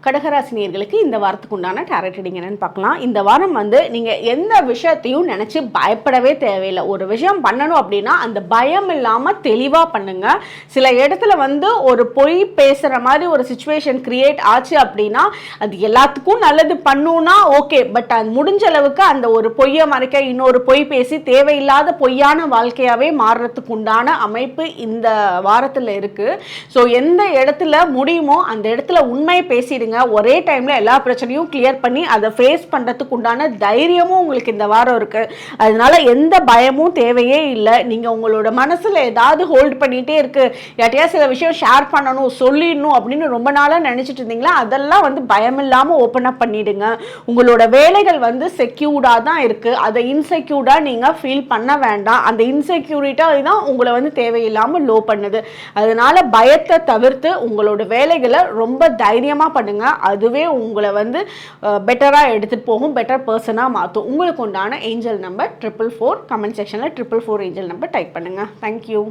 கடகராசினியர்களுக்கு இந்த வாரத்துக்கு உண்டான டாரட் ரீடிங் என்னன்னு பார்க்கலாம். இந்த வாரம் நீங்கள் எந்த விஷயத்தையும் நினச்சி பயப்படவே தேவையில்லை. ஒரு விஷயம் பண்ணணும் அப்படின்னா அந்த பயம் இல்லாமல் தெளிவாக பண்ணுங்க. சில இடத்துல ஒரு பொய் பேசுகிற மாதிரி ஒரு சுச்சுவேஷன் கிரியேட் ஆச்சு அப்படின்னா அது எல்லாத்துக்கும் நல்லது பண்ணுன்னா ஓகே, பட் அது முடிஞ்ச அளவுக்கு அந்த ஒரு பொய்யை மறைக்க இன்னொரு பொய் பேசி தேவையில்லாத பொய்யான வாழ்க்கையாகவே மாறுறதுக்கு உண்டான அமைப்பு இந்த வாரத்தில் இருக்குது. ஸோ எந்த இடத்துல முடியுமோ அந்த இடத்துல உண்மையை பேசிடுங்க. ஒரே டைம்ல எல்லா பிரச்சனையும் கிளியர் பண்ணி அதை ஃபேஸ் பண்றதுக்கு உண்டான தைரியமும் உங்களுக்கு இந்த வாரம் இருக்கு. அதனால எந்த பயமும் தேவையே இல்லை. நீங்க உங்களோட மனசுல ஏதாவது ஹோல்ட் பண்ணிட்டே இருக்கு, யார்ட்டையா சில விஷயம் ஷேர் பண்ணணும் சொல்லிடணும் அப்படின்னு ரொம்ப நாளா நினைச்சிட்டு இருந்தீங்களா, அதெல்லாம் பயம் இல்லாம ஓப்பன் அப் பண்ணிடுங்க. உங்களோட வேலைகள் செக்யூர்டா தான் இருக்கு. அதை இன்செக்யூர்டா நீங்க ஃபீல் பண்ண வேண்டாம். அந்த இன்செக்யூரிட்டா தான் உங்களை தேவையில்லாம லோ பண்ணுது. அதனால பயத்தை தவிர்த்து உங்களோட வேலைகளை ரொம்ப தைரியமா பண்ணுங்க. அதுவே உங்களை பெட்டராக எடுத்துகிட்டு போகும், பெட்டர் பர்சனாக மாற்றும். உங்களுக்கு உண்டான ஏஞ்சல் நம்பர் 444. கமெண்ட் செக்ஷனில் 444 ஏஞ்சல் நம்பர் டைப் பண்ணுங்கள். தேங்க்யூ.